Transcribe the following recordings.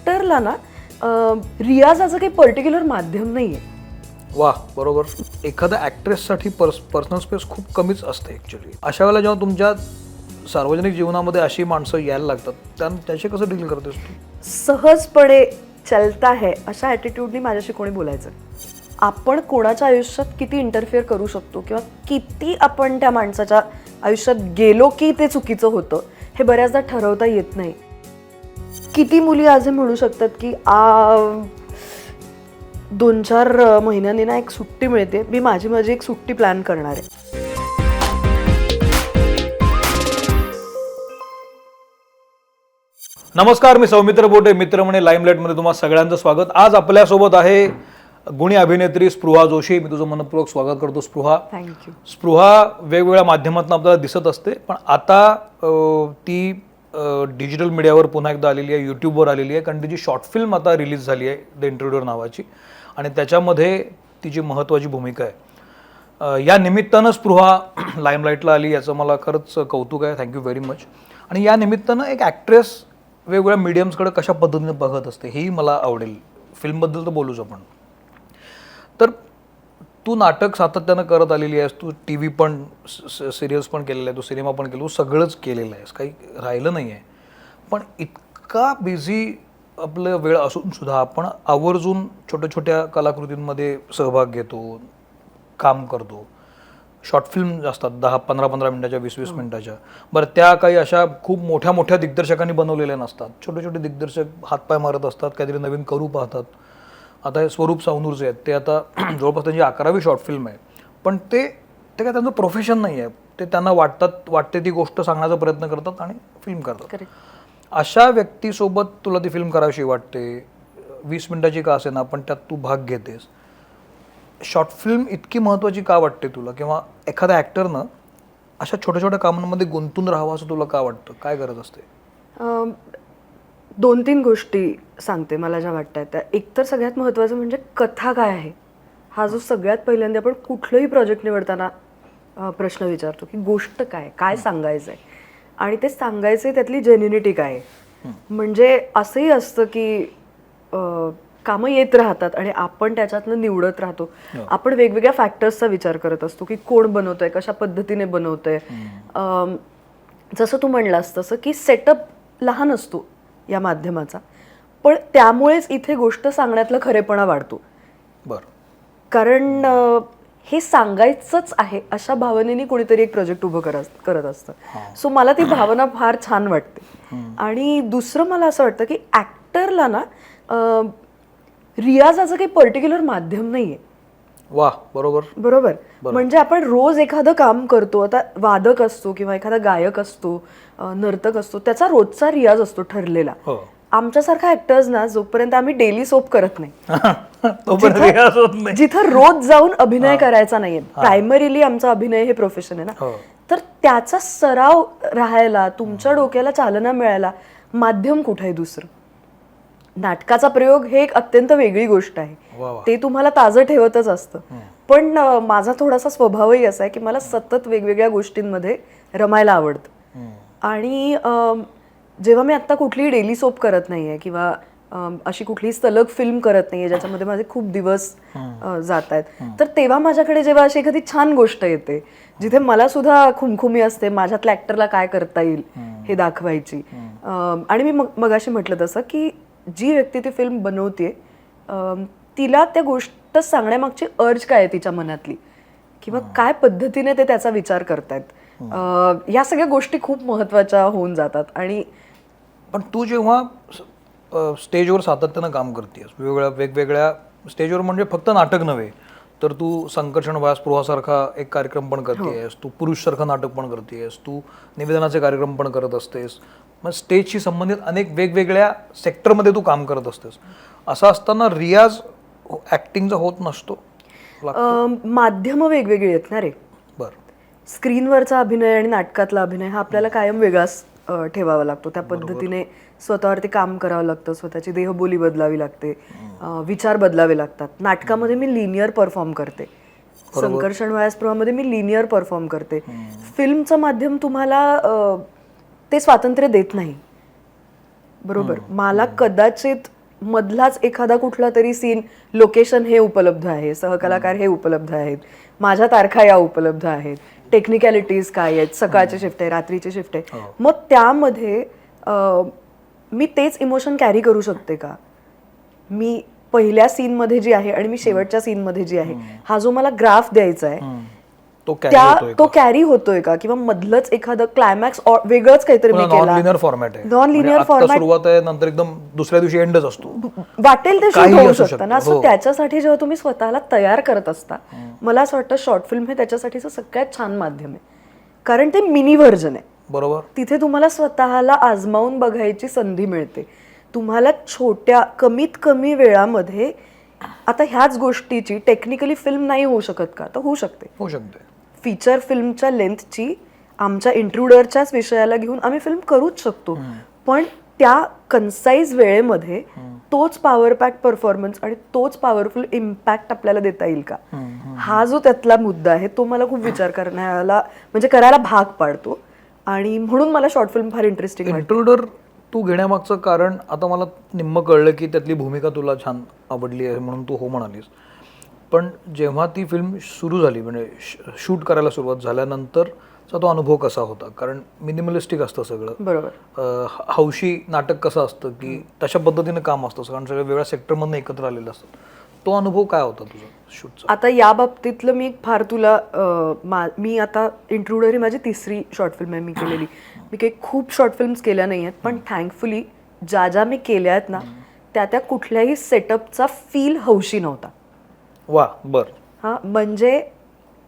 ऍक्टरला ना रियाजाचं काही पर्टिक्युलर माध्यम नाहीये. वा बरोबर. एखाद्या ॲक्ट्रेससाठी पर्सनल स्पेस खूप कमीच असते ॲक्च्युली. अशा वेळेला जेव्हा तुमच्या सार्वजनिक जीवनामध्ये अशी माणसं यायला लागतात त्याशी कसं डील करतेस तू? सहजपणे चलता है अशा ॲटिट्यूडनी माझ्याशी कोणी बोलायचं. आपण कोणाच्या आयुष्यात किती इंटरफिअर करू शकतो किंवा किती आपण त्या माणसाच्या आयुष्यात गेलो की ते चुकीचं होतं हे बऱ्याचदा ठरवता येत नाही. किती मुली आज हे म्हणू शकतात की 2-4 महिन्यांनी ना एक सुट्टी मिळते, मी माझी एक सुट्टी प्लॅन करणार आहे. नमस्कार, मी सौमित्र बोटे, मित्र म्हणे लाईमलाईटमध्ये तुम्हाला सगळ्यांचं स्वागत. आज आपल्यासोबत आहे गुणी अभिनेत्री स्पृहा जोशी. मी तुझं मनपूर्वक स्वागत करतो स्पृहा. थँक्यू. स्पृहा वेगवेगळ्या माध्यमातून आपल्याला दिसत असते, पण आता ती डिजिटल मीडियावर पुन्हा एकदा आलेली आहे, यूट्यूबवर आलेली आहे, कारण तिची शॉर्ट फिल्म आता रिलीज झाली आहे द इंट्रोड्यूर नावाची, आणि त्याच्यामध्ये तिची महत्त्वाची भूमिका आहे. या निमित्तानं स्पृहा लाईमलाईटला आली, याचं मला खरंच कौतुक आहे. Thank you very much. आणि या निमित्तानं एक ॲक्ट्रेस वेगवेगळ्या मीडियम्सकडे कशा पद्धतीने बघत असते हेही मला आवडेल. फिल्मबद्दल तर बोलूच आपण. तर तू नाटक सातत्यानं करत आलेली आहेस, तू टी व्ही पण सिरियल्स पण केलेलं आहे, तू सिनेमा पण केला, तू सगळंच केलेलं आहेस, काही राहिलं नाही आहे. पण इतका बिझी आपलं वेळ असून सुद्धा आपण आवर्जून छोट्या छोट्या कलाकृतींमध्ये सहभाग घेतो, काम करतो. शॉर्ट फिल्म असतात 10-15 मिनिटाच्या, 20-20 मिनिटाच्या. बरं, त्या काही अशा खूप मोठ्या मोठ्या दिग्दर्शकांनी बनवलेल्या नसतात. छोटे छोटे दिग्दर्शक हातपाय मारत असतात, काहीतरी नवीन करू पाहतात. आता हे स्वरूप सावनूरचे आहेत, ते आता जवळपास त्यांची 11वी शॉर्ट फिल्म आहे, पण ते काय त्यांचं प्रोफेशन नाही आहे. ते त्यांना वाटते ती गोष्ट सांगण्याचा प्रयत्न करतात आणि फिल्म करतात. अशा व्यक्तीसोबत तुला ती फिल्म करावीशी वाटते, 20 मिनिटाची का असेना, पण त्यात तू भाग घेतेस. शॉर्ट फिल्म इतकी महत्त्वाची का वाटते तुला, किंवा एखाद्या ॲक्टरनं अशा छोट्या छोट्या कामांमध्ये गुंतून राहावं असं तुला का वाटतं? काय गरज असते? 2-3 गोष्टी सांगते मला ज्या वाटतात त्या. एक तर सगळ्यात महत्त्वाचं म्हणजे कथा काय आहे, हा जो सगळ्यात पहिल्यांदा आपण कुठलंही प्रोजेक्ट निवडताना प्रश्न विचारतो की गोष्ट काय सांगायचं आहे, आणि ते सांगायचं त्यातली जेन्युनिटी काय आहे. म्हणजे असंही असतं की कामं येत राहतात आणि आपण त्याच्यातनं निवडत राहतो. आपण वेगवेगळ्या फॅक्टर्सचा विचार करत असतो की कोण बनवतंय, कशा पद्धतीने बनवतंय. जसं तू म्हणलास तसं की सेटअप लहान असतो या माध्यमाचा, पण त्यामुळेच इथे गोष्ट सांगण्यातला खरेपणा वाढतो. बरं. कारण हे सांगायचंच आहे अशा भावनेने कोणीतरी एक प्रोजेक्ट उभं करत असतं. सो मला ती भावना फार छान वाटते. आणि दुसरं मला असं वाटतं की ॲक्टरला ना रियाजाचं काही पर्टिक्युलर माध्यम नाहीये. वा बरोबर. म्हणजे आपण रोज एखादं काम करतो, आता वादक असतो किंवा एखादा गायक असतो, नर्तक असतो, त्याचा रोजचा रियाज असतो ठरलेला. आमच्यासारखा ऍक्टर्स ना, जोपर्यंत आम्ही डेली सोप करत नाही, जिथं रोज जाऊन अभिनय करायचा नाहीये, प्रायमरीली आमचा अभिनय हे प्रोफेशन आहे ना, तर त्याचा सराव राहायला, तुमच्या डोक्याला चालना मिळायला माध्यम कुठे आहे दुसरं? नाटकाचा प्रयोग हे एक अत्यंत वेगळी गोष्ट आहे, ते तुम्हाला ताजं ठेवतच असतं. पण माझा थोडासा स्वभावही असा आहे की मला सतत वेगवेगळ्या गोष्टींमध्ये रमायला आवडतं. आणि जेव्हा मी आत्ता कुठलीही डेली सोप करत नाहीये किंवा अशी कुठलीही सलग फिल्म करत नाहीये ज्याच्यामध्ये माझे खूप दिवस जात आहेत, तर तेव्हा माझ्याकडे जेव्हा अशी एखादी छान गोष्ट येते जिथे मला सुद्धा खुमखुमी असते माझ्यातल्या ऍक्टरला काय करता येईल हे दाखवायची. आणि मी मगाशी म्हटलं तसं की जी व्यक्ती ती फिल्म बनवते तिला त्या गोष्ट सांगण्यामागची अर्ज काय आहे तिच्या मनातली, किंवा काय पद्धतीने ते त्याचा विचार करतायत, या सगळ्या गोष्टी खूप महत्त्वाच्या होऊन जातात. आणि पण तू जेव्हा स्टेजवर सातत्यानं काम करतेस, वेगवेगळ्या स्टेजवर, म्हणजे फक्त नाटक नव्हे तर तू संकर्षण व्यास स्पृहासारखा एक कार्यक्रम पण करतेस, तू पुरुषसारखं नाटक पण करतेस, तू निवेदनाचे कार्यक्रम पण करत असतेस, मग स्टेजशी संबंधित अनेक वेगवेगळ्या सेक्टरमध्ये तू काम करत असतेस. असं असताना रियाज ॲक्टिंगचा होत नसतो? माध्यमं वेगवेगळी आहेत ना रे. बरं. स्क्रीनवरचा अभिनय आणि नाटकातला अभिनय हा आपल्याला कायम वेगळाच ठेवावा लागतो. त्या पद्धतीने स्वतःवरती काम करावं लागतं, स्वतःची देहबोली बदलावी लागते, विचार बदलावे लागतात. नाटकामध्ये मी लिनियर परफॉर्म करते, संकर्षण व्यासप्रमाणे मी लिनियर परफॉर्म करते. फिल्मचं माध्यम तुम्हाला ते स्वातंत्र्य देत नाही. बरोबर. मला कदाचित मधलाच एखादा कुठला तरी सीन, लोकेशन हे उपलब्ध आहे, सहकलाकार हे उपलब्ध आहेत, माझ्या तारखा या उपलब्ध आहेत, टेक्निकॅलिटीज काय आहेत, सकाळची शिफ्ट आहे, रात्रीची शिफ्ट आहे, मग त्यामध्ये मी तेच इमोशन कॅरी करू शकते का? मी पहिल्या सीन मध्ये जी आहे आणि मी शेवटच्या सीन मध्ये जी आहे, हा जो मला ग्राफ द्यायचा आहे तो कॅरी होतोय का? किंवा मधलंच एखादं क्लायमॅक्स वेगळंच काहीतरी मी केला, नॉन लिनियर फॉर्मॅट आहे, नॉन लिनियर फॉर्मॅट, सुरुवात आहे नंतर एकदम दुसऱ्या दिवशी एंडच असतो, वाटेल ते शूट होऊ शकतं ना. सो त्याच्यासाठी जेव्हा तुम्ही स्वतःला तयार करत असता, मला असं वाटतं शॉर्ट फिल्म हे त्याच्यासाठीचं सगळ्यात छान माध्यम आहे, कारण ते मिनी व्हर्जन आहे. बरोबर. तिथे तुम्हाला स्वतःला आजमावून बघायची संधी मिळते. तुम्हाला छोट्या कमीत कमी वेळामध्ये, आता ह्याच गोष्टीची टेक्निकली फिल्म नाही होऊ शकत का? तर होऊ शकते. होऊ शकते. फीचर फिल्मच्या लेंथची आमच्या इंट्रुडरच्याच विषयाला घेऊन आम्ही फिल्म करूच शकतो, पण त्या कन्साइज वेळेमध्ये तोच पॉवर पॅक परफॉर्मन्स आणि तोच पॉवरफुल इम्पॅक्ट आपल्याला देता येईल का? हा जो त्यातला मुद्दा आहे तो मला खूप विचार करण्याला, म्हणजे करायला भाग पाडतो, आणि म्हणून मला शॉर्ट फिल्म फार इंटरेस्टिंग वाटते. इंट्रुडर तू घेण्यामागचं कारण आता मला निम्म कळलं की त्यातली भूमिका तुला छान आवडली आहे म्हणून तू हो म्हणालीस, पण जेव्हा ती फिल्म सुरू झाली, म्हणजे शूट करायला सुरुवात झाल्यानंतरचा तो अनुभव कसा होता? कारण मिनिमलिस्टिक असतं सगळं, बरोबर, हौशी नाटक कसं असतं की तशा पद्धतीनं काम असतं, कारण सगळं वेगळ्या सेक्टरमधनं एकत्र आलेलं असतं. तो अनुभव काय होता तुझा शूटचा? आता या बाबतीतलं मी फार तुला मी आता इंट्रुडर ही माझी 3री शॉर्ट फिल्म आहे मी केलेली. मी काही खूप शॉर्ट फिल्म्स केल्या नाही आहेत, पण थँकफुली ज्या मी केल्या आहेत ना, त्या कुठल्याही सेटअपचा फील हौशी नव्हता. वा, बर. हा, म्हणजे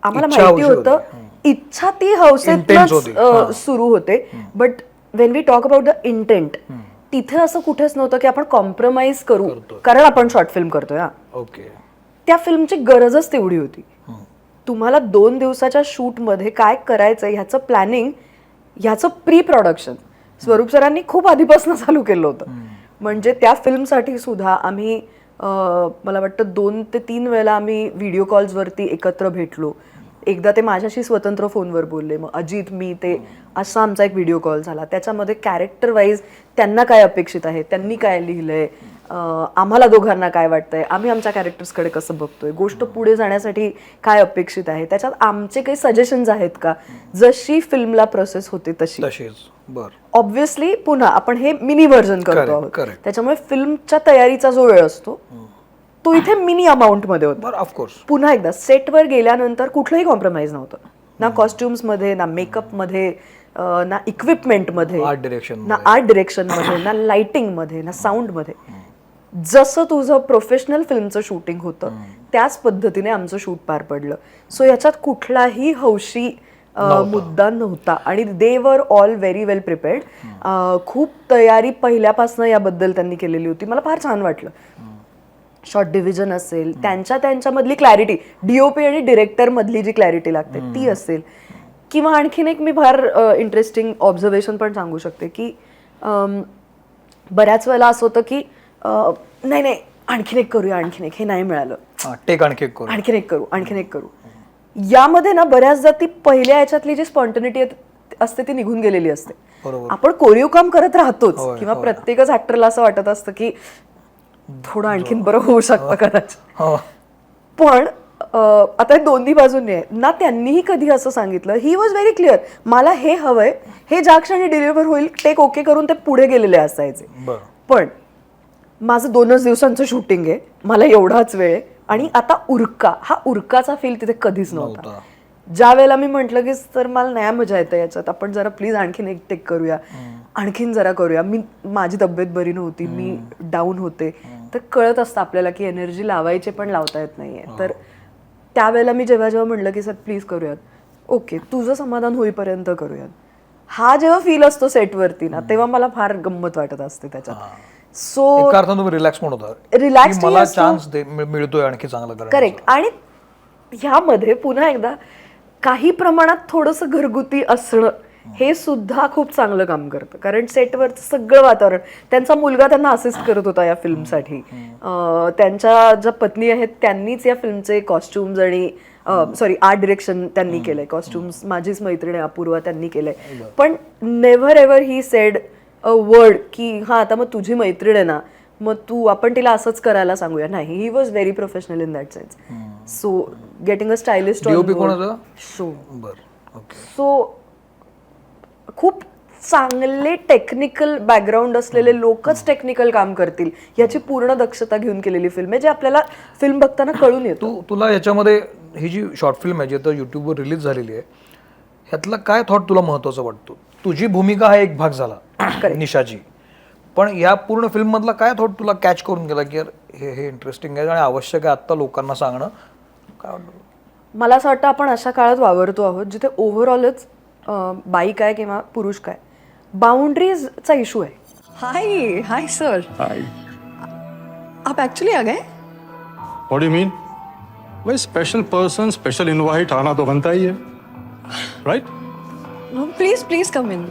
आम्हाला माहिती होतं इच्छा ती हौसेतनच सुरू होते, but when we talk about the intent, तिथे असं कुठेच नव्हतं की आपण कॉम्प्रोमाइज करू, कारण आपण शॉर्ट फिल्म करतोय. ओके. त्या फिल्मची गरजच तेवढी होती. तुम्हाला 2 दिवसाच्या शूटमध्ये काय करायचंय ह्याचं प्लॅनिंग, ह्याचं प्री प्रोडक्शन स्वरूप सरांनी खूप आधीपासून चालू केलं होतं. म्हणजे त्या फिल्मसाठी सुद्धा आम्ही मला वाटतं 2 ते 3 वेळेला आम्ही व्हिडिओ कॉल्सवरती एकत्र भेटलो. एकदा ते माझ्याशी स्वतंत्र फोनवर बोलले, मग अजित मी ते असा आमचा एक व्हिडिओ कॉल झाला. त्याच्यामध्ये कॅरेक्टर वाईज त्यांना काय अपेक्षित आहे, त्यांनी काय लिहिलंय, आम्हाला दोघांना काय वाटतंय, आम्ही आमच्या कॅरेक्टर्सकडे कसं बघतोय, गोष्ट पुढे जाण्यासाठी काय अपेक्षित आहे, त्याच्यात आमचे काही सजेशन्स आहेत का, जशी फिल्मला प्रोसेस होते तशी. ऑब्व्हियसली पुन्हा आपण हे मिनी व्हर्जन करतो आहोत, त्याच्यामुळे फिल्मच्या तयारीचा जो वेळ असतो तो इथे मिनी अमाऊंट मध्ये होता. ऑफकोर्स. पुन्हा एकदा सेटवर गेल्यानंतर कुठलंही कॉम्प्रोमाइज नव्हतं, ना कॉस्ट्युम्स मध्ये, ना मेकअप मध्ये, ना इक्विपमेंट मध्ये, ना आर्ट डिरेक्शन मध्ये, ना लाइटिंग मध्ये, ना साऊंड मध्ये. जसं तुझं प्रोफेशनल फिल्मचं शूटिंग होतं त्याच पद्धतीने आमचं शूट पार पडलं. सो याच्यात कुठलाही हौशी मुद्दा नव्हता, आणि दे were all very well prepared. खूप तयारी पहिल्यापासून याबद्दल त्यांनी केलेली होती. मला फार छान वाटलं. शॉर्ट डिव्हिजन असेल, त्यांच्यामधली क्लॅरिटी, डीओपी आणि डिरेक्टर मधली जी क्लॅरिटी लागते ती असेल, किंवा आणखीन एक मी फार इंटरेस्टिंग ऑब्झर्वेशन पण सांगू शकते की बऱ्याच वेळेला असं होतं की नाही आणखीन एक करूया, आणखीन एक, हे नाही मिळालं, आणखीन एक करू. यामध्ये ना बऱ्याचदा ती पहिल्या याच्यातली जी स्पॉन्टनिटी असते ती निघून गेलेली असते. आपण कोरिओ काम करत राहतोच, किंवा प्रत्येकच ऍक्टरला असं वाटत असतं की थोडं आणखीन बरं होऊ शकतं कदाचित. पण आता दोन्ही बाजूंनी आहे ना. त्यांनीही कधी असं सांगितलं, ही वॉज व्हेरी क्लिअर, मला हे हवंय, हे ज्या क्षणी डिलिव्हर होईल टेक ओके करून ते पुढे गेलेले असायचे. पण माझं 2च दिवसांचं शूटिंग आहे, मला एवढाच वेळ आहे, आणि आता हा उरकाचा फील तिथे कधीच नव्हता. ज्या वेळेला मी म्हटलं की सर मला नाही मजा येते याच्यात, आपण जरा प्लीज आणखीन एक टेक करूया, आणखीन जरा करूया, माझी तब्येत बरी नव्हती, मी डाऊन होते, तर कळत असतं आपल्याला की एनर्जी लावायचे पण लावता येत नाहीये. तर त्यावेळेला मी जेव्हा म्हटलं की सर प्लीज करूयात, ओके तुझं समाधान होईपर्यंत करूयात, हा जेव्हा फील असतो सेटवरती ना, तेव्हा मला फार गंमत वाटत असते त्याच्यात. सो रिलॅक्स म्हणून मिळतोय आणखी चांगलं. करेक्ट. आणि ह्यामध्ये पुन्हा एकदा काही प्रमाणात थोडंसं घरगुती असणं हे सुद्धा खूप चांगलं काम करतं, कारण सेटवरचं सगळं वातावरण, त्यांचा मुलगा त्यांना असिस्ट करत होता या फिल्मसाठी, त्यांच्या ज्या पत्नी आहेत त्यांनीच या फिल्मचे कॉस्ट्युम्स आणि आर्ट डिरेक्शन त्यांनी केलंय. कॉस्ट्युम्स माझीच मैत्रीण अपूर्वा त्यांनी केलंय. पण never ever he said a word की हा आता मग तुझी मैत्रीण आहे ना, मग आपण तिला असंच करायला सांगूया. नाही, he was very professional in that sense. So getting a stylist DOP कोणाचा? शो. बरं, ओके. सो खूप चांगले टेक्निकल बॅकग्राऊंड असलेले लोकच टेक्निकल काम करतील याची पूर्ण दक्षता घेऊन केलेली फिल्म आहे, जे आपल्याला फिल्म बघताना कळून येतो. तुला याच्यामध्ये ही जी शॉर्ट फिल्म आहे जी आता युट्यूबवर रिलीज झालेली आहे, ह्यातला काय थॉट तुला महत्वाचा वाटतो? तुझी भूमिका हा एक भाग झाला निशाची, पण या पूर्ण फिल्म मधला काय थॉट तुला कॅच करून गेला की यार हे इंटरेस्टिंग आहे आणि आवश्यक आहे आता लोकांना सांगणं? काय वाटतं? मला असं वाटतं आपण अशा काळात वावरतो आहोत जिथे ओव्हरऑलच बाई काय किंवा पुरुष काय, बाउंड्रीजचा इशू आहे. हाय हाय सर, Hi. आप एक्चुअली आ गए? What do you mean? भाई स्पेशल पर्सन स्पेशल इनवाइट आना तो बनता ही है, right? Please please come in.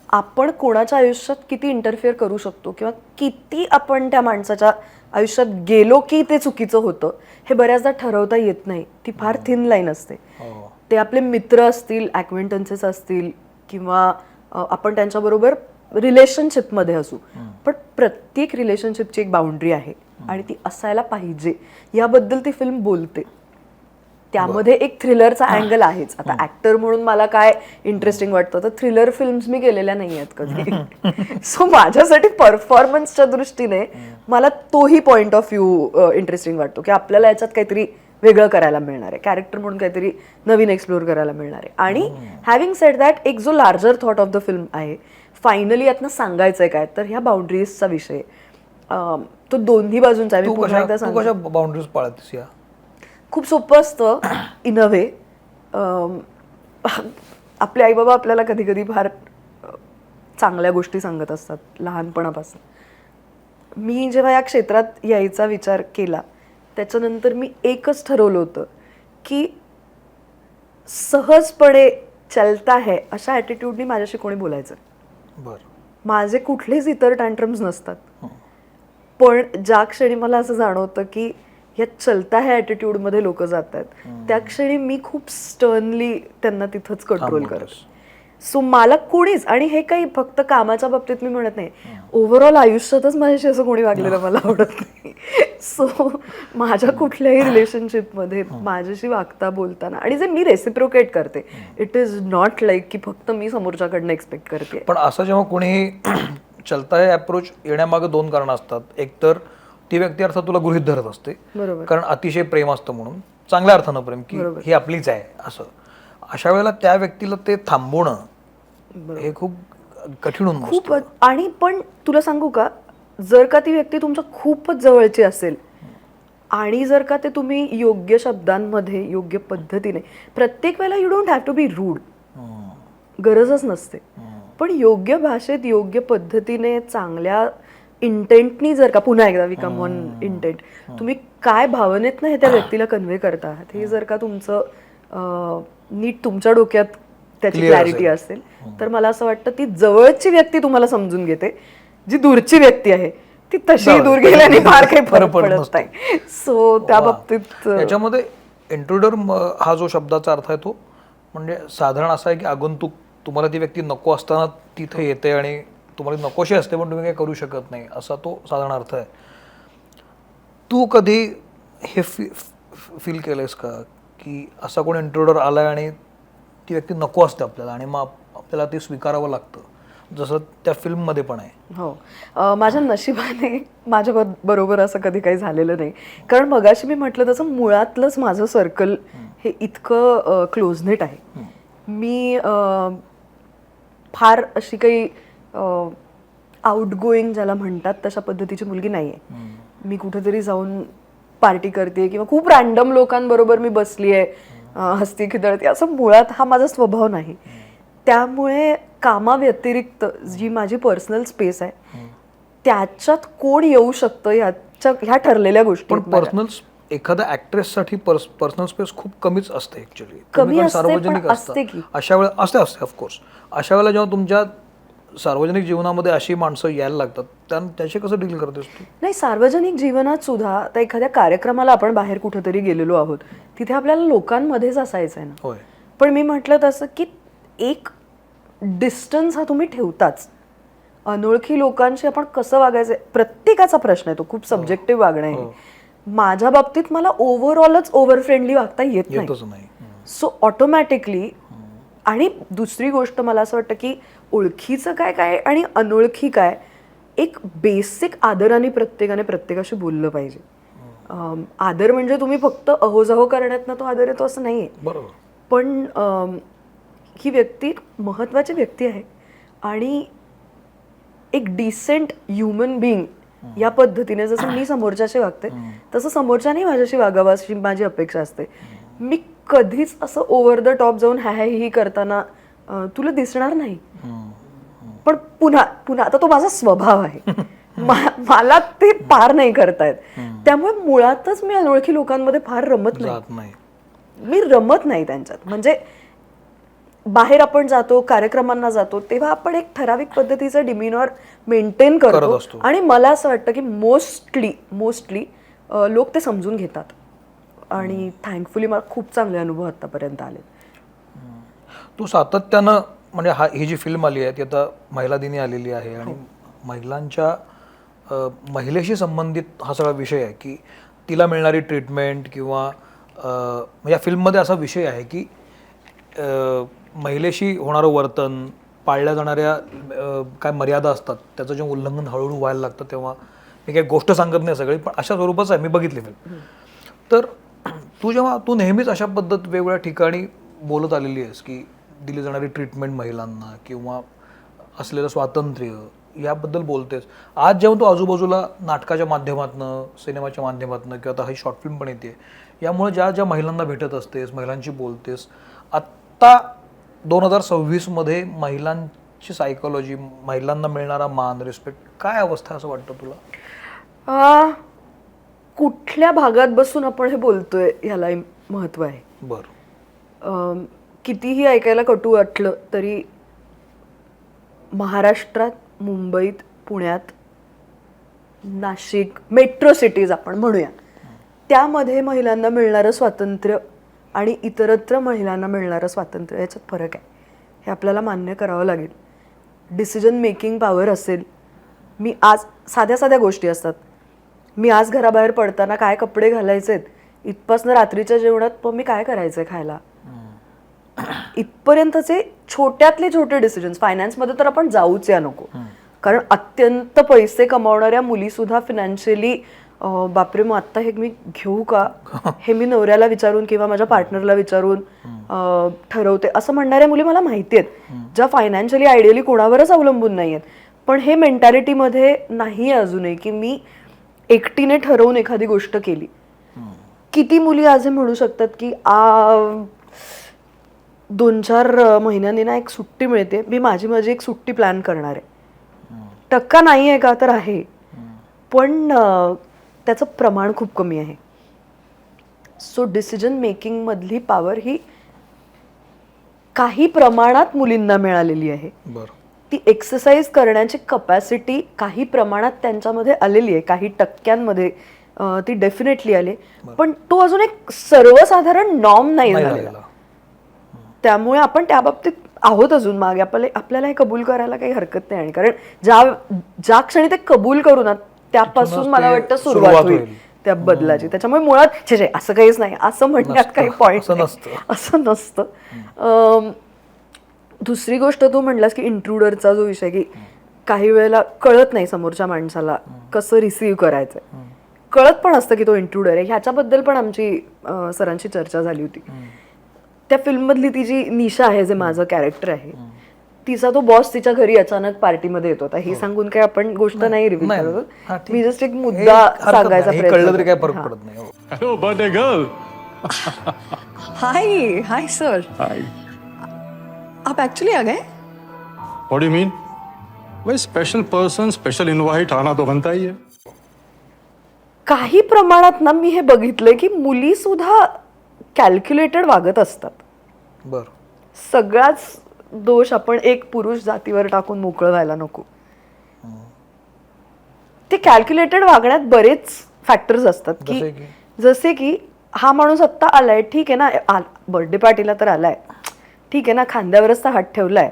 आपण कोणाच्या आयुष्यात किती इंटरफिअर करू शकतो किंवा किती आपण त्या माणसाच्या आयुष्यात गेलो की ते चुकीचं होतं हे बऱ्याचदा ठरवता येत नाही. ती फार थिन लाईन असते. ते आपले मित्र असतील, ॲक्वेंटन्सेस असतील किंवा आपण त्यांच्याबरोबर रिलेशनशिपमध्ये असू, पण प्रत्येक रिलेशनशिपची एक बाउंड्री आहे आणि ती असायला पाहिजे याबद्दल ती फिल्म बोलते. त्यामध्ये एक थ्रिलरचा अँगल आहेच. आता ऍक्टर म्हणून मला काय इंटरेस्टिंग वाटतं तर थ्रिलर फिल्म्स मी केलेल्या नाही आहेत कधी. सो माझ्यासाठी परफॉर्मन्सच्या दृष्टीने मला तोही पॉइंट ऑफ व्ह्यू इंटरेस्टिंग वाटतो की आपल्याला याच्यात काहीतरी वेगळं करायला मिळणार आहे, कॅरेक्टर म्हणून काहीतरी नवीन एक्सप्लोअर करायला मिळणार आहे. आणि हॅव्हिंग सेड दॅट, एक जो larger thought of the film आहे, फायनली यातनं सांगायचंय काय तर ह्या बाउंड्रीजचा विषय तो दोन्ही बाजूंचा आहे. मी पुन्हा एकदा तू कशा बाउंड्रीज पाळतेस या? खूप सोपं असतं इन अ वे. आपले आईबाबा आपल्याला कधी कधी फार चांगल्या गोष्टी सांगत असतात लहानपणापासून. मी जेव्हा या क्षेत्रात यायचा विचार केला त्याच्यानंतर मी एकच ठरवलं होतं की सहजपणे चलता है अशा ॲटिट्यूडनी माझ्याशी कोणी बोलायचं. बरं. माझे कुठलेच इतर टँट्रम्स नसतात, पण ज्या क्षणी मला असं जाणवतं की या चलता ह्या ॲटिट्यूडमध्ये लोक जात आहेत त्या क्षणी मी खूप स्टर्नली त्यांना तिथंच कंट्रोल करत. सो मला कोणीच, आणि हे काही फक्त कामाच्या बाबतीत मी म्हणत नाही, ओव्हरऑल आयुष्यातच माझ्याशी असं कोणी वागलेलं मला आवडत नाही. सो माझ्या कुठल्याही रिलेशनशिपमध्ये माझ्याशी वागता बोलताना, आणि जे मी रेसिप्रोकेट करते, इट इज नॉट लाईक की फक्त मी समोरच्याकडनं एक्सपेक्ट करते. पण असं जेव्हा कोणी चलता है अप्रोच येण्यामागे दोन कारणं असतात. एक तर ती व्यक्ती अर्थात तुला गृहीत धरत असते, बरोबर, कारण अतिशय प्रेम असतं म्हणून, चांगल्या अर्थानं प्रेम की ही आपलीच आहे असं. अशा वेळेला त्या व्यक्तीला ते थांबवणं हे खूप कठीण होऊन खूप. आणि पण तुला सांगू का, जर का ती व्यक्ती तुमच्या खूपच जवळची असेल आणि जर का ते तुम्ही योग्य शब्दांमध्ये योग्य पद्धतीने, प्रत्येक वेळेला you don't have to be rude, गरजच नसते, पण योग्य भाषेत योग्य पद्धतीने चांगल्या इंटेंटनी जर का, पुन्हा एकदा वी कम ऑन इंटेंट, तुम्ही काय भावनेतनं हे त्या व्यक्तीला कन्व्हे करता आहात हे जर का तुमचं नीट तुमच्या डोक्यात त्याची क्लॅरिटी असेल तर मला असं वाटतं ती जवळची व्यक्ती तुम्हाला समजून घेते. जी दूरची व्यक्ती आहे ती तशी दूर गेल्याने फार काही फरक पडत नाही. सो त्या बाबतीत याच्यामध्ये इंट्रुडर हा जो शब्दाचा अर्थ आहे तो म्हणजे साधारण असा आहे की आगंतुक, तुम्हाला ती व्यक्ती नको असताना तिथे येते आणि तुम्हाला नकोशी असते पण तुम्ही काही करू शकत नाही, असा तो साधारण अर्थ आहे. तू कधी हे फील केलंयस का की असा कोण इंट्रोडर आलाय आणि ती व्यक्ती नको असते आपल्याला आणि मग आपल्याला ते स्वीकारावं लागतं, जसं त्या फिल्ममध्ये पण आहे? हो, माझ्या नशिबाने माझ्या बरोबर असं कधी काही झालेलं नाही, कारण मगाशी मी म्हटलं तसं मुळातलंच माझं सर्कल हे इतकं क्लोजनेट आहे. मी फार अशी काही आउटगोईंग ज्याला म्हणतात तशा पद्धतीची मुलगी नाही आहे. मी कुठेतरी जाऊन पार्टी करते किंवा खूप रॅन्डम लोकांबरोबर मी बसली आहे, हसती खिदळते, असं मुळात हा माझा स्वभाव नाही. त्यामुळे कामाव्यतिरिक्त जी माझी पर्सनल स्पेस आहे त्याच्यात कोण येऊ शकतं ह्या ठरलेल्या गोष्टी. पण पर्सनल एखाद्या ऍक्ट्रेससाठी पर्सनल स्पेस खूप कमीच असते ऍक्च्युअली, कमी असते, सार्वजनिक पण असते की. अशा वेळेला असते ऑफकोर्स. अशा वेळेला जेव्हा तुमच्या सार्वजनिक जीवनामध्ये अशी माणसं यायला लागतात त्याचे कसं डील करतेस तू? नाही, सार्वजनिक जीवनात सुद्धा आता एखाद्या कार्यक्रमाला आपण बाहेर कुठेतरी गेलेलो आहोत, तिथे आपल्याला लोकांमध्येच असायचं आहे ना. होय. पण मी म्हटलं तसं की एक डिस्टन्स हा तुम्ही ठेवताच, अनोळखी लोकांशी आपण कसं वागायचं प्रत्येकाचा प्रश्न आहे तो, खूप सब्जेक्टिव्ह वागणं आहे. माझ्या बाबतीत मला ओव्हरऑलच ओव्हर फ्रेंडली वागता येत नाही. येतच नाही. So automatically. आणि दुसरी गोष्ट मला असं वाटतं की ओळखीचं काय काय आणि अनोळखी काय, एक बेसिक आदराने प्रत्येकाने प्रत्येकाशी बोललं पाहिजे. आदर म्हणजे तुम्ही फक्त अहोजाहो करण्यात ना तो आदर येतो असं नाहीये. बरोबर. पण ही व्यक्ती महत्वाची व्यक्ती आहे आणि एक डिसेंट ह्युमन बिईंग या पद्धतीने जसं मी समोरच्याशी वागते तसं समोरच्याने माझ्याशी वागावं अशी माझी अपेक्षा असते. मी कधीच असं ओव्हर द टॉप जाऊन हाय ही करताना तुला दिसणार नाही. पण पुन्हा पुन्हा आता तो माझा स्वभाव आहे. मला ते पार नाही करतायत. त्यामुळे मुळातच मी अनोळखी लोकांमध्ये फार रमत नाही. मी रमत नाही त्यांच्यात. म्हणजे बाहेर आपण जातो, कार्यक्रमांना जातो, तेव्हा आपण एक ठराविक पद्धतीचं डिमिनॉर मेंटेन करतो आणि मला असं वाटतं की मोस्टली लोक ते समजून घेतात. आणि थँकफुली मला खूप चांगले अनुभव आतापर्यंत आले. तू सातत्यानं म्हणजे ही जी फिल्म आली आहे ती आता महिला दिनी आलेली आहे आणि महिलांच्या महिलेशी संबंधित हा सगळा विषय आहे की तिला मिळणारी ट्रीटमेंट किंवा या फिल्ममध्ये असा विषय आहे की महिलेशी होणारं वर्तन, पाळल्या जाणाऱ्या काय मर्यादा असतात त्याचं जेव्हा उल्लंघन हळूहळू व्हायला लागतं तेव्हा, मी काही गोष्ट सांगत नाही सगळी पण अशा स्वरूपाचं आहे, मी बघितली फिल्म. तर तू नेहमीच अशा पद्धत वेगवेगळ्या ठिकाणी बोलत आलेली आहेस की दिली जाणारी ट्रीटमेंट महिलांना किंवा असलेलं स्वातंत्र्य याबद्दल बोलतेस. आज जेव्हा तू आजूबाजूला नाटकाच्या माध्यमातून, सिनेमाच्या माध्यमातून किंवा आता ही शॉर्ट फिल्म पण येते, यामुळे ज्या ज्या महिलांना भेटत असतेस, महिलांशी बोलतेस, आत्ता 2026 मध्ये महिलांची सायकोलॉजी, महिलांना मिळणारा मान, रिस्पेक्ट काय अवस्था असं वाटतं तुला? कुठल्या भागात बसून आपण हे बोलतोय ह्याला महत्व आहे. बरं. कितीही ऐकायला कटू वाटलं तरी महाराष्ट्रात, मुंबईत, पुण्यात, नाशिक, मेट्रो सिटीज आपण म्हणूया, त्यामध्ये महिलांना मिळणारं स्वातंत्र्य आणि इतरत्र महिलांना मिळणारं स्वातंत्र्य याच्यात फरक आहे. हे आपल्याला मान्य करावं लागेल. डिसिजन मेकिंग पॉवर असेल. मी आज साध्या गोष्टी असतात. मी आज घराबाहेर पडताना काय कपडे घालायचेत इथपासून रात्रीच्या जेवणात मी काय करायचंय खायला इथपर्यंतचे छोट्यातले छोटे डिसिजन्स. फायनान्समध्ये तर आपण जाऊच या नको, कारण अत्यंत पैसे कमावणाऱ्या मुली सुद्धा फिनान्शियली बापरे मग आत्ता हे मी घेऊ का, हे मी नवऱ्याला विचारून किंवा माझ्या पार्टनरला विचारून ठरवते असं म्हणणाऱ्या मुली मला माहिती आहेत, ज्या फायनान्शियली आयडियली कोणावरच अवलंबून नाही आहेत. पण हे मेंटॅलिटीमध्ये नाही अजूनही की मी एकटीने ठरवून एखादी गोष्ट केली. किती मुली आज हे म्हणू शकतात की 2-4 महिन्यांनी ना एक सुट्टी मिळते, मी माझी एक सुट्टी प्लॅन करणार आहे. टक्का नाही आहे का तर आहे, पण त्याचं प्रमाण खूप कमी आहे. सो डिसिजन मेकिंग मधली पॉवर ही काही प्रमाणात मुलींना मिळालेली आहे. ती एक्सरसाइज करण्याची कपॅसिटी काही प्रमाणात त्यांच्यामध्ये आलेली आहे, काही टक्क्यांमध्ये ती डेफिनेटली आली, पण तो अजून एक सर्वसाधारण नॉर्म नाही झालेला. त्यामुळे आपण त्या बाबतीत आहोत अजून मागे. आपल्याला हे कबूल करायला काही हरकत नाही. आणि कारण ज्या क्षणी ते कबूल करू ना त्यापासून मला वाटतं सुरुवात होईल त्या बदलाची. त्याच्यामुळे मुळात असं काहीच नाही असं म्हणण्यात काही पॉइंट असं नसतं. दुसरी गोष्ट तू म्हणलास की इंट्रुडरचा जो विषय की काही वेळेला कळत नाही समोरच्या माणसाला कसं रिसीव्ह करायचं, कळत पण असतं की तो इंट्रुडर आहे. ह्याच्याबद्दल पण आमची सरांची चर्चा झाली होती. त्या फिल्ममधली ती जी निशा आहे, जे माझं कॅरेक्टर आहे, तिचा तो बॉस तिच्या घरी अचानक पार्टीमध्ये येतो. आता हे सांगून काय आपण गोष्ट नाही रिव्हील करत, मी जस्ट एक मुद्दा सांगायचा प्रयत्न करते. Hello birthday girl. Hi sir. Hi. आप एक्चुअली आ गए? What do you mean? भाई स्पेशल पर्सन, स्पेशल इनवाइट आना तो बनता ही है. काही प्रमाणात ना मी हे बघितलंय की मुली सुद्धा कॅल्क्युलेटेड वागत असतात. बर. सगळाच दोष आपण एक पुरुष जातीवर टाकून मोकळं व्हायला नको. ते कॅल्क्युलेटेड वागण्यात बरेच फॅक्टर्स असतात की जसे की हा माणूस आत्ता आलाय, ठीक आहे ना, बर्थडे पार्टीला तर आलाय, ठीक आहे ना, खांद्यावरच तर हात ठेवलाय,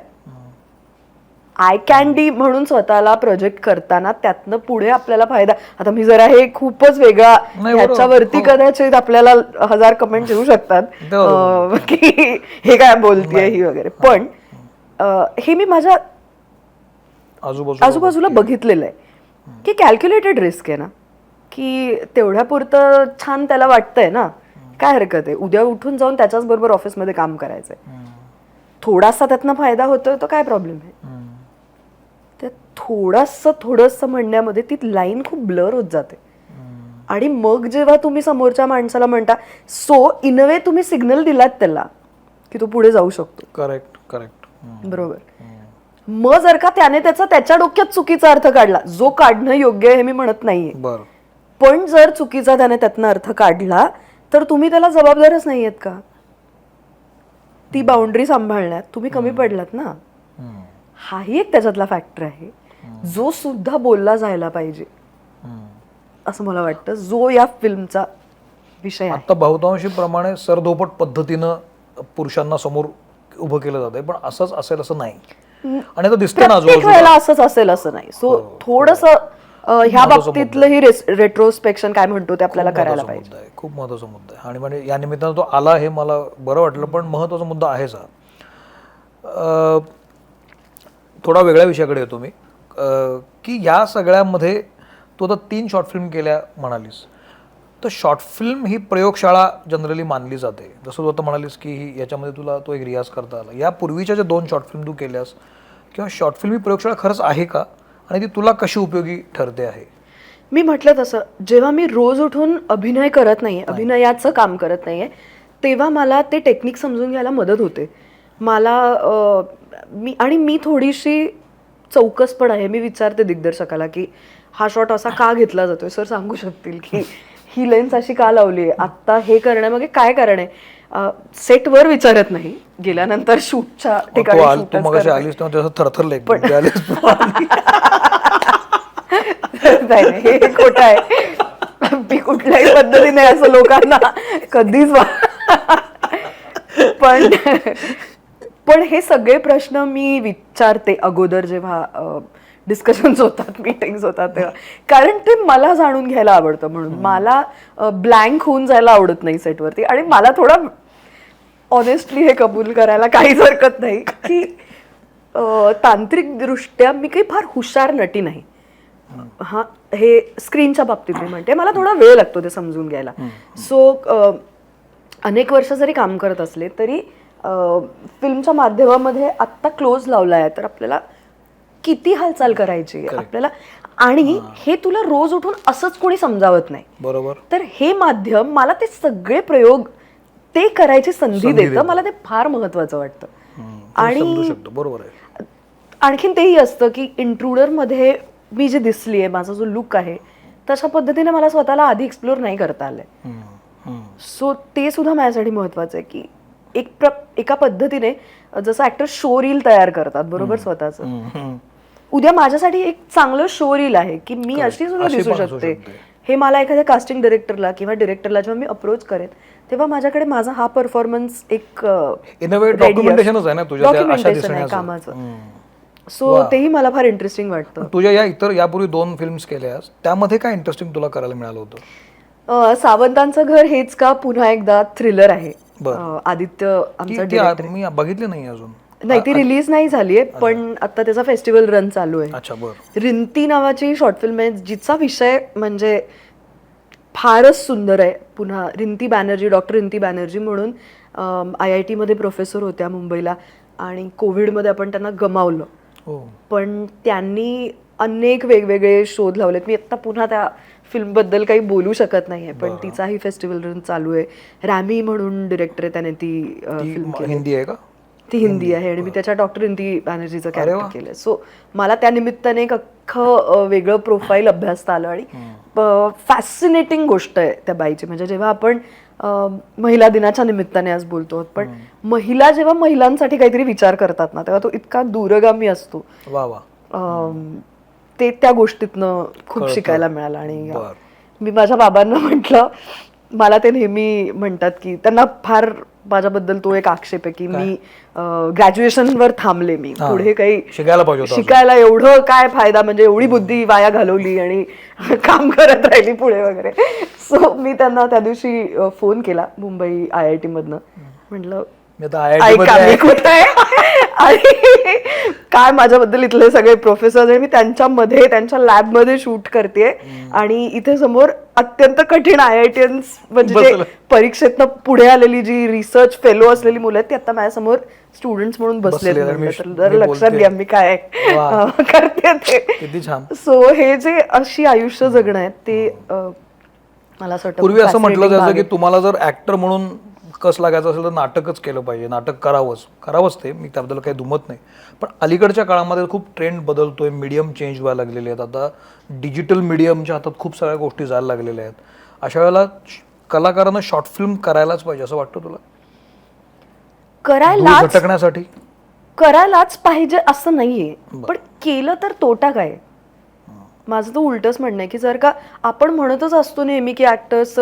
आय कॅन्डी म्हणून स्वतःला प्रोजेक्ट करताना त्यातनं पुढे आपल्याला फायदा. आता मी जरा हे खूपच वेगळा नाही, बरोबर. ह्याच्यावरती कदाचित आपल्याला 1000 कमेंट येऊ शकतात की हे काय बोलतीये ही वगैरे, पण हे मी माझ्या आजूबाजूला बघितलेलं आहे की कॅल्क्युलेटेड रिस्क आहे ना, की तेवढ्या पुरतं छान त्याला वाटतंय ना, काय हरकत आहे, उद्या उठून जाऊन त्याच्याच बरोबर ऑफिसमध्ये काम करायचंय, थोडासा त्यातनं फायदा होतोय तो काय प्रॉब्लेम आहे. त्या थोडंसं म्हणण्यामध्ये ती लाईन खूप ब्लर होत जाते. आणि मग जेव्हा तुम्ही समोरच्या माणसाला म्हणता, सो इन अ वे तुम्ही सिग्नल दिलात त्याला की तो पुढे जाऊ शकतो. करेक्ट. बरोबर. मग जर का त्याने त्याच्या डोक्यात चुकीचा अर्थ काढला, जो काढणं योग्य आहे हे मी म्हणत नाहीये, बरं. पण जर चुकीचा त्याने त्यातनं अर्थ काढला तर तुम्ही त्याला जबाबदारच नाहीयेत का? ती बाउंड्री सांभाळण्यात तुम्ही कमी पडलात ना. हाही एक त्याच्यातला फॅक्टर आहे जो सुद्धा बोलला जायला पाहिजे असं मला वाटतं, जो या फिल्मचा विषय आहे. आता बहुतांशी प्रमाणे सरधोपट पद्धतीनं पुरुषांना समोर उभं केलं जातंय, पण असंच असेल असं नाही. आणि आता दिसतं ना प्रत्येक आजूबाजूला. वेळेला असंच असेल असं नाही. सो थोडस ह्या बाबतीतलं ही रेट्रोस्पेक्शन काय म्हणतो ते आपल्याला करायला पाहिजे. मुद्दा आहे, खूप महत्वाचा मुद्दा आहे. आणि म्हणजे या निमित्तानं तो आला हे मला बरं वाटलं, पण महत्वाचा मुद्दा आहेच हा. थोडा वेगळ्या विषयाकडे येतो मी, की या सगळ्यामध्ये तू आता 3 शॉर्ट फिल्म केल्या म्हणालीस, तर शॉर्ट फिल्म ही प्रयोगशाळा जनरली मानली जाते. जसं तू आता म्हणालीस की याच्यामध्ये तुला तो एक रियाज करता आला. या पूर्वीच्या ज्या 2 शॉर्ट फिल्म तू केल्यास, किंवा शॉर्ट फिल्म ही प्रयोगशाळा खरंच आहे का, आणि ती तुला कशी उपयोगी ठरते आहे? मी म्हटलं तसं, जेव्हा मी रोज उठून अभिनय करत नाहीये, अभिनयाचं काम करत नाहीये, तेव्हा मला ते टेक्निक समजून घ्यायला मदत होते. मी थोडीशी चौकस पण आहे. मी विचारते दिग्दर्शकाला की हा शॉट असा का घेतला जातोय, सर सांगू शकतील की ही लेन्स अशी का लावली आहे, आत्ता हे करण्यामागे काय कारण आहे. सेटवर विचारत नाही, गेल्यानंतर शूटच्या ठिकाणी तू मग आलीस तेव्हा जसं थरथरले नाही, हे खोटं आहे. मी कुठल्याही पद्धतीने असं लोकांना कधीच पण हे सगळे प्रश्न मी विचारते अगोदर जेव्हा डिस्कशन्स होतात, मीटिंग्स होतात तेव्हा, कारण ते मला जाणून घ्यायला आवडतं. म्हणून मला ब्लँक होऊन जायला आवडत नाही सेटवरती. आणि मला थोडा ऑनेस्टली हे कबूल करायला काहीच हरकत नाही की तांत्रिक दृष्ट्या मी काही फार हुशार नटी नाही. हा, हे स्क्रीनच्या बाबतीत मी म्हणते, मला थोडा वेळ लागतो ते समजून घ्यायला. सो अनेक वर्ष जरी काम करत असले तरी फिल्मच्या माध्यमामध्ये आत्ता क्लोज लावला आहे, तर आपल्याला किती हालचाल करायची आपल्याला, आणि हे तुला रोज उठून असंच कोणी समजावत नाही. बरोबर. तर हे माध्यम मला ते सगळे प्रयोग ते करायची संधी देतं. मला ते फार महत्वाचं वाटतं. आणि बरोबर आहे. आणखीन तेही असतं की इंट्रुडर मध्ये मी जे दिसली आहे, माझा जो लुक आहे, तशा पद्धतीने मला स्वतःला आधी एक्सप्लोर नाही करता आलंय. सो ते सुद्धा माझ्यासाठी महत्वाचं आहे की एका पद्धतीने जसं ऍक्टर शो रील तयार करतात बरोबर स्वतःचं, उद्या माझ्यासाठी एक चांगलं शो रील आहे की मी अशी सुद्धा दिसू शकते. हे मला एखाद्या कास्टिंग डिरेक्टरला किंवा डिरेक्टरला जेव्हा मी अप्रोच करेन तेव्हा माझ्याकडे माझा हा परफॉर्मन्स एक डॉक्युमेंटेशनच आहे ना तुझ्या डॉक्युमेंटेशन आहे कामाचं. सो तेही मला फार इंटरेस्टिंग वाटतं. तुझ्या या इतर यापूर्वी 2 फिल्म्स केल्यास, त्यामध्ये काय इंटरेस्टिंग तुला करायला मिळालं होतं? सावंतांचं घर हेच का पुन्हा एकदा थ्रिलर आहे. आदित्य आमचा डिरेक्टर. मी बघितली नाही अजून. नाही, ती रिलीज नाही झालीये, पण आता त्याचा फेस्टिवल रन चालू आहे. अच्छा, बरं. रिंती नावाची शॉर्ट फिल्म आहे जिचा विषय म्हणजे फारच सुंदर आहे. पुन्हा रिंती बॅनर्जी, डॉक्टर रिंती बॅनर्जी म्हणून IIT मध्ये प्रोफेसर होत्या मुंबईला, आणि कोविडमध्ये आपण त्यांना गमावलं. पण त्यांनी अनेक वेगवेगळे शोध लावलेत. मी आता पुन्हा त्या फिल्मबद्दल काही बोलू शकत नाहीये, पण तिचाही फेस्टिवल रन चालू आहे. रॅमी म्हणून डिरेक्टर आहे, त्याने ती फिल्म हिंदी आहे का? ती हिंदी आहे, आणि मी त्याच्या डॉक्टर रिंती बॅनर्जीचं कॅरेक्टर केलंय. सो मला त्या निमित्ताने एक अख्खं वेगळं प्रोफाईल अभ्यासता आलं. आणि फॅसिनेटिंग गोष्ट आहे त्या बाईची. म्हणजे जेव्हा आपण महिला दिनाच्या निमित्ताने आज बोलतो, पण महिला जेव्हा महिलांसाठी काहीतरी विचार करतात ना, तेव्हा तो इतका दूरगामी असतो. ते त्या गोष्टीतनं खूप शिकायला मिळालं. आणि मी माझ्या बाबांना म्हटलं, मला ते नेहमी म्हणतात की त्यांना फार माझ्याबद्दल तो एक आक्षेप आहे की मी ग्रॅज्युएशनवर थांबले. मी पुढे काही शिकायला पाहिजे होतं शिकायला एवढं काय फायदा, म्हणजे एवढी बुद्धी वाया घालवली आणि काम करत राहिली पुढे वगैरे. सो मी त्यांना त्या दिवशी फोन केला मुंबई IIT मधनं, म्हटलं मी आता IIT ऐका मध्ये मी कुठे आहे आणि काय माझ्याबद्दल इथले सगळे प्रोफेसर, मी त्यांच्यामध्ये त्यांच्या लॅबमध्ये शूट करते आणि इथे समोर अत्यंत कठीण IITians म्हणजे जे परीक्षेतनं पुढे आलेली जी रिसर्च फेलो असलेली मुलं आहेत ती आता माझ्यासमोर स्टुडंट्स म्हणून बसलेत. तर लक्षात घ्या मी काय करते ते. किती छान. सो हे जे अशी आयुष्य जगणं आहे ते मला असं वाटतं पूर्वी असं म्हटलं जायचं की तुम्हाला जर ऍक्टर म्हणून कस लागायचं असेल तर नाटकच केलं पाहिजे, नाटक करावंच ते, मी त्याबद्दल काही दुमत नाही. पण अलीकडच्या काळामध्ये खूप ट्रेंड बदलतोय, मीडियम चेंज व्हायला लागलेले आहेत. आता डिजिटल मीडियमच्या हातात खूप सगळ्या गोष्टी जायला लागलेल्या आहेत. अशा वेळेला कलाकारांना शॉर्ट फिल्म करायलाच पाहिजे असं वाटतं तुला? करायलाच पाहिजे असं नाहीये, पण केलं तर तोटा काय? माझं तर उलटच म्हणणं आहे की जर का आपण म्हणतच असतो नेहमी की ऍक्टर्स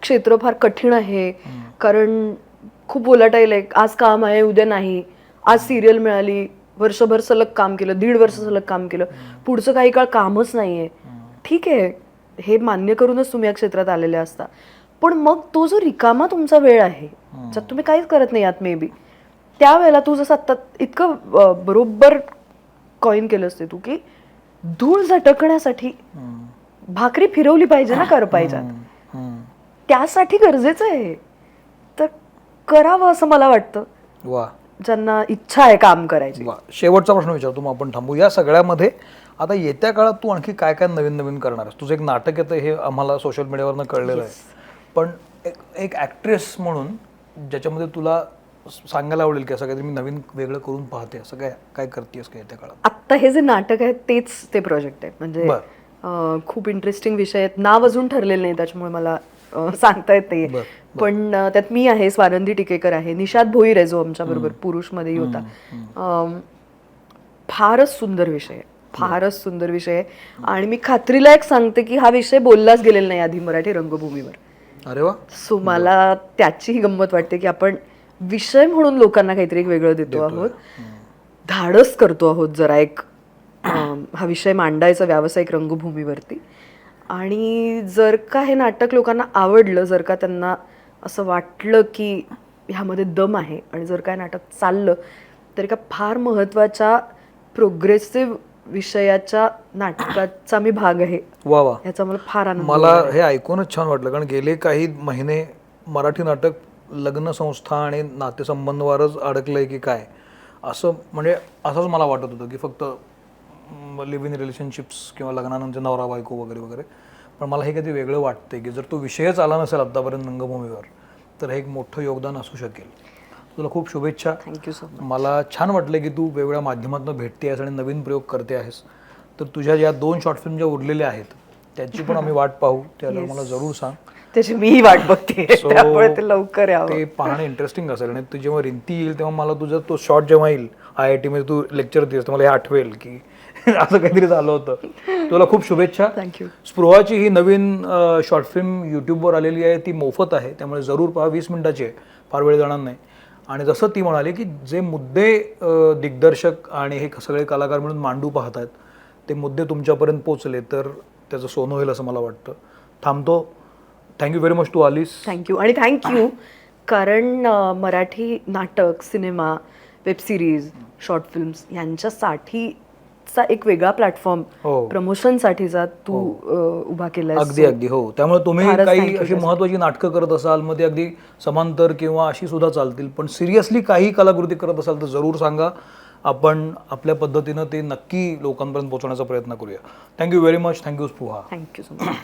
क्षेत्र फार कठीण आहे, कारण खूप वोलाटाईल आहे, आज काम आहे उद्या नाही, आज सिरियल मिळाली, वर्षभर सलग काम केलं, 1.5 वर्ष सलग काम केलं, पुढचं काही काळ कामच नाहीये. ठीक आहे, हे मान्य करूनच तुम्ही या क्षेत्रात आलेले असता, पण मग तो जो रिकामा तुमचा वेळ आहे ज्यात तुम्ही काहीच करत नाही आहात मे बी, त्यावेळेला तू जसं आत्ता इतकं बरोबर कॉइन केलं असते तू की धूळ झटकण्यासाठी भाकरी फिरवली पाहिजे ना करपायच्यात, त्यासाठी गरजेचं आहे. तर करावं असं मला वाटतं. वा, ज्यांना इच्छा आहे काम करायची. शेवटचा प्रश्न विचारतो मग आपण थांबू. या सगळ्यामध्ये आता येत्या काळात तू आणखी काय काय नवीन करणार आहेस? तुझं एक नाटक येतं हे आम्हाला सोशल मीडियावरनं कळलेलं आहे, पण एक ऍक्ट्रेस म्हणून ज्याच्यामध्ये तुला सांगायला आवडेल की असं काहीतरी मी नवीन वेगळं करून पाहते, असं काय करतेस का येत्या काळात? आत्ता हे जे नाटक आहे तेच ते प्रोजेक्ट आहे. म्हणजे खूप इंटरेस्टिंग विषय आहेत, नाव अजून ठरलेलं नाही त्याच्यामुळे मला सांगता येत नाहीये, पण त्यात मी आहे, स्वानंदी टिकेकर आहे, निषाद भोईर आहे जो आमच्या बरोबर पुरुषमध्येही होता. फारच सुंदर विषय आहे, फारच सुंदर विषय आहे. आणि मी खात्रीला एक सांगते की हा विषय बोललाच गेलेला नाही आधी मराठी रंगभूमीवर. अरे वा. सो मला त्याचीही गंमत वाटते की आपण विषय म्हणून लोकांना काहीतरी एक वेगळं देतो आहोत, धाडस करतो आहोत जरा एक हा विषय मांडायचा व्यावसायिक रंगभूमीवरती. आणि जर का हे नाटक लोकांना आवडलं, जर का त्यांना असं वाटलं की ह्यामध्ये दम आहे, आणि जर काय नाटक चाललं तर एका फार महत्त्वाच्या प्रोग्रेसिव्ह विषयाच्या नाटकाचा मी भाग आहे. वा वा, याचा मला फार आनंद. मला हे ऐकूनच छान वाटलं, कारण गेले काही महिने मराठी नाटक लग्न संस्था आणि नातेसंबंधावरच अडकलंय की काय असं, म्हणजे असंच मला वाटत होतं की फक्त लिव्ह इन रिलेशनशिप्स किंवा लग्नानंतर नवरा बायको वगैरे वगैरे. पण मला हे कधी वेगळं वाटतंय की जर तो विषयच आला नसेल आत्तापर्यंत रंगभूमीवर तर हे एक मोठं योगदान असू शकेल. तुला खूप शुभेच्छा. Thank you so much. मला छान वाटलं की तू वेगवेगळ्या माध्यमातून भेटते आहेस आणि नवीन प्रयोग करते आहेस. तर तुझ्या या 2 शॉर्ट फिल्म ज्या उरलेल्या आहेत त्याची पण आम्ही वाट पाहू, त्याला मला जरूर सांग. त्याची मीही वाट बघते, त्यामुळे ते लवकर यावं. ते पाहणं इंटरेस्टिंग असेल. आणि तू जेव्हा रिंती येईल तेव्हा मला तुझा तो शॉर्ट जेव्हा येईल IIT मध्ये तू लेक्चर देस तर मला हे आठवेल की असं काहीतरी झालं होतं. तुला खूप शुभेच्छा. थँक्यू. स्पृहाची ही नवीन शॉर्ट फिल्म यूट्यूबवर आलेली आहे, ती मोफत आहे, त्यामुळे जरूर पहा. 20 मिनिटाची आहे, फार वेळ जाणार नाही. आणि जसं ती म्हणाली की जे मुद्दे दिग्दर्शक आणि हे सगळे कलाकार म्हणून मांडू पाहतात ते मुद्दे तुमच्यापर्यंत पोचले तर त्याचं सोनं होईल असं मला वाटतं. थांबतो. थँक्यू व्हेरी मच, तू आलीस. थँक्यू. आणि थँक्यू कारण मराठी नाटक, cinema, web series, short films यांच्यासाठीचा एक वेगळा प्लॅटफॉर्म प्रमोशनसाठीचा तू उभा केलाय. अगदी हो. त्यामुळे तुम्ही काही अशी महत्वाची नाटकं करत असाल, मग ते अगदी समांतर किंवा अशी सुद्धा चालतील, पण सिरियसली काही कलाकृती करत असाल तर जरूर सांगा. आपण आपल्या पद्धतीनं ते नक्की लोकांपर्यंत पोहोचवण्याचा प्रयत्न करूया. Thank you very much. Thank you Spruha. Thank you so much.